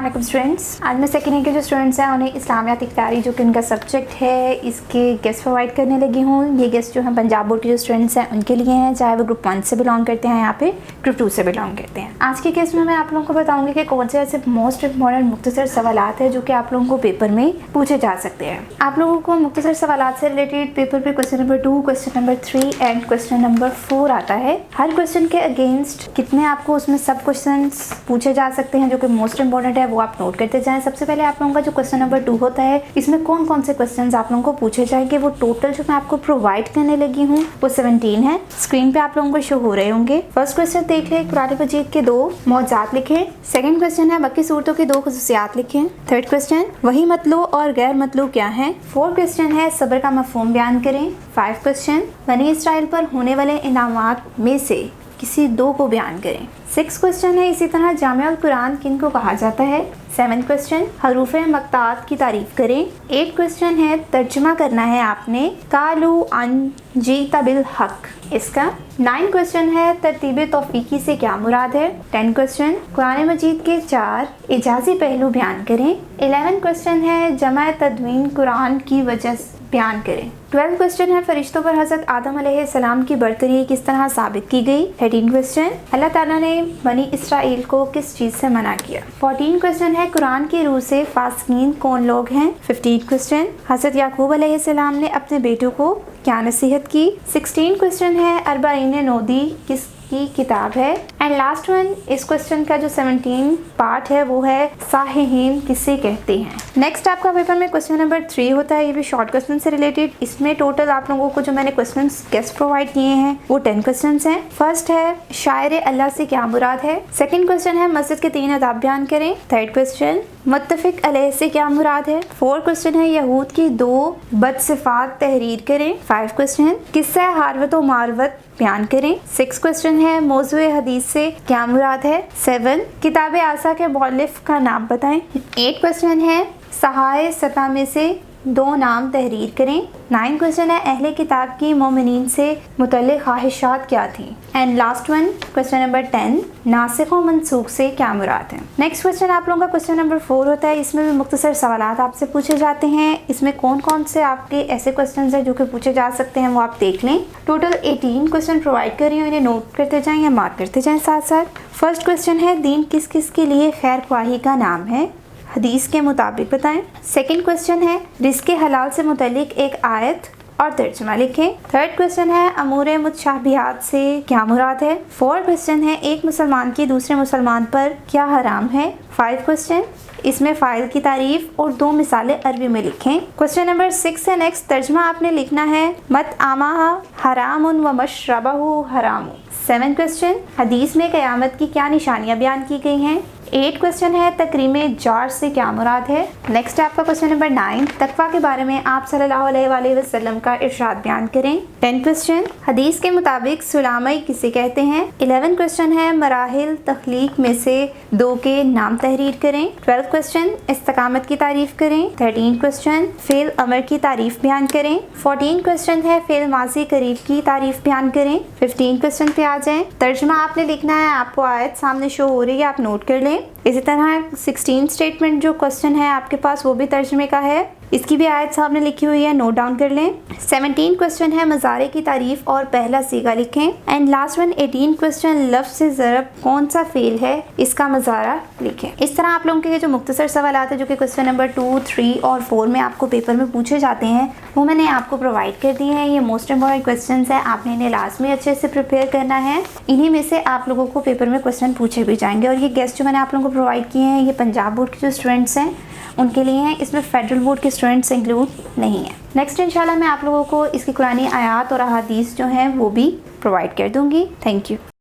अस्सलाम स्टूडेंट्स, आज मैं सेकेंड ईयर के जो स्टूडेंट्स हैं उन्हें इस्लामियात इक्तारी जो कि उनका सब्जेक्ट है इसके गेस्ट प्रोवाइड करने लगी हूँ। ये गेस्ट जो हैं पंजाब बोर्ड के जो स्टूडेंट्स हैं उनके लिए हैं, चाहे वो ग्रुप 1 से बिलोंग करते हैं, यहाँ पे ग्रुप 2 से बिलोंग करते हैं। आज के केस में मैं आप लोगों को बताऊँगी कि कौन से ऐसे मोस्ट इंपॉर्टेंट मुख्तसर सवालात है जो कि आप लोगों को पेपर में पूछे जा सकते हैं। आप लोगों को मुख्तसर सवालात से रिलेटेड पेपर पे question number 2, question number 3 and question number 4 आता है। हर क्वेश्चन के अगेंस्ट कितने आपको उसमें सब क्वेश्चन पूछे जा सकते हैं जो कि मोस्ट इंपॉर्टेंट है वो आप नोट करते जाएं। सबसे पहले आप लोगों का जो क्वेश्चन नंबर 2 होता है इसमें कौन कौन से क्वेश्चंस आप लोगों को पूछे जाएंगे, वो टोटल जो मैं आपको प्रोवाइड करने लगी हूँ वो 17 है। स्क्रीन पे आप लोगों को शो हो रहे होंगे। फर्स्ट क्वेश्चन देख ले, कुरान मजीद के 2 मौज़ात लिखे। सेकंड क्वेश्चन है बाकी सूरतों की 2 खुसूसियात लिखे। थर्ड क्वेश्चन वही मतलू और गैर मतलू क्या है। फोर्थ क्वेश्चन है सब्र का मफहूम बयान करें। 5 क्वेश्चन बनी इसराइल पर होने वाले इनामात में से किसी 2 को बयान करें। 6 क्वेश्चन है इसी तरह जामिउल कुरान किन को कहा जाता है। 7 क्वेश्चन हरूफ मक्तात की तारीफ करें। 8 क्वेश्चन है तर्जुमा करना है आपने कालू अन जीता बिल हक इसका। 9 क्वेश्चन है तरतीब तौफीकी से क्या मुराद है। 10 क्वेश्चन कुरान मजीद के 4 इजाजी पहलू बयान करें। 11 क्वेश्चन है जमा तदवीन कुरान की वजह बयान करें। 12 क्वेश्चन है फरिश्तों पर हज़रत आदम अलैहिस्सलाम की बरतरी किस तरह साबित की गई। 13 क्वेश्चन अल्लाह ताला ने बनी इसराइल को किस चीज़ से मना किया। 14 क्वेश्चन है कुरान की रूह से फासिकीन कौन लोग हैं। 15 क्वेश्चन हज़रत याकूब अलैहिस्सलाम ने अपने बेटों को क्या नसीहत की। 16 क्वेश्चन है अरबाईन नौदी किस की किताब है। एंड लास्ट वन इस क्वेश्चन का जो 17 पार्ट है वो है साहिहीन किसे कहते हैं। नेक्स्ट आपका पेपर में क्वेश्चन नंबर 3 होता है, ये भी शॉर्ट क्वेश्चन से रिलेटेड। इसमें टोटल आप लोगों को जो मैंने क्वेश्चंस गेस्ट प्रोवाइड किए हैं वो 10 क्वेश्चंस हैं। फर्स्ट है शायर अल्लाह से क्या मुराद है। सेकंड क्वेश्चन है मस्जिद के 3 अदाब बयान करें। थर्ड क्वेश्चन मुत्तफिक अलैह से क्या मुराद है। 4 क्वेश्चन है यहूद की 2 बदसिफात तहरीर करें। 5 क्वेश्चन किस्सा हारवत व मारवत बयान करें। 6 क्वेश्चन है मौज़ूए हदीस से क्या मुराद है। 7 किताब आसा के मौलिफ का नाम बताएं। 8 क्वेश्चन है सहाय सता में से 2 नाम तहरीर करें। 9 क्वेश्चन है अहले किताब की मोमिनीन से मुतल्लिक़ ख्वाहिशात क्या थी। And last one question number 10 नासिख व मनसूख से क्या मुराद है। नेक्स्ट क्वेश्चन आप लोगों का क्वेश्चन नंबर 4 होता है। इसमें भी मुख्तसर सवालात आपसे पूछे जाते हैं। इसमें कौन कौन से आपके ऐसे क्वेश्चन हैं जो कि पूछे जा सकते हैं वो आप देख लें। टोटल 18 क्वेश्चन प्रोवाइड कर रही हूँ, इन्हें नोट करते जाएँ या मार्क करते जाएँ साथ साथ। फर्स्ट क्वेश्चन है दीन किस किस के लिए खैर ख्वाही का नाम है, हदीस के मुताबिक बताएं। सेकंड क्वेश्चन है रिज़्क़ हलाल से मुतल्लिक एक आयत और तर्जुमा लिखें। थर्ड क्वेश्चन है अमूर मुतशाबिहात से क्या मुराद है। 4 क्वेश्चन है एक मुसलमान की दूसरे मुसलमान पर क्या हराम है। 5 क्वेश्चन इसमें फ़ाइल की तारीफ और 2 मिसालें अरबी में लिखें। क्वेश्चन नंबर 6 है नेक्स्ट तर्जुमा आपने लिखना है मत आमा हरामुन व मशरबहु हराम। 7 क्वेश्चन हदीस में क़यामत की क्या निशानियाँ बयान की गई हैं। 8 क्वेश्चन है तकरीमे जार से क्या मुराद है। नेक्स्ट आपका क्वेश्चन नंबर 9 तकवा के बारे में आप सल्लल्लाहु अलैहि वसल्लम का इरशाद बयान करें। 10 क्वेश्चन हदीस के मुताबिक सुलामई किसे कहते हैं। 11 क्वेश्चन है मराहिल तख्लीक में से 2 के नाम तहरीर करें। 12 क्वेश्चन इस्तकामत की तारीफ करें। 13 क्वेश्चन फेल अमर की तारीफ बयान करें। 14 क्वेश्चन है फेल माजी करीब की तारीफ बयान करें। 15 क्वेश्चन पे आ जाएं। तर्जुमा आपने लिखना है, आपको आयत सामने शो हो रही है, आप नोट कर लें। इसी तरह 16 स्टेटमेंट जो क्वेश्चन है आपके पास वो भी तर्जुमे का है, इसकी भी आयत सामने लिखी हुई है, नोट डाउन कर लें। 17 क्वेश्चन है मज़ारे की तारीफ और पहला सीगा लिखें। एंड लास्ट वन 18 क्वेश्चन लफ्ज़ से ज़रब कौन सा फेल है इसका मज़ारा लिखें। इस तरह आप लोगों के जो मुख्तसर सवालात है जो कि क्वेश्चन नंबर 2, 3 और 4 में आपको पेपर में पूछे जाते हैं वो मैंने आपको प्रोवाइड कर दिए हैं। ये मोस्ट इंपॉर्टेंट क्वेश्चन है, आपने इन्हें लाजमी अच्छे से प्रिपेयर करना है। इन्हीं में से आप लोगों को पेपर में क्वेश्चन पूछे भी जाएंगे। और ये गेस्ट जो मैंने आप लोगों को प्रोवाइड किए हैं ये पंजाब बोर्ड के जो स्टूडेंट्स हैं उनके लिए हैं, इसमें फेडरल बोर्ड के स्टूडेंट्स इंक्लूड नहीं है। नेक्स्ट इंशाल्लाह मैं आप लोगों को इसकी कुरानी आयात और अहादीस जो हैं वो भी प्रोवाइड कर दूंगी। Thank you.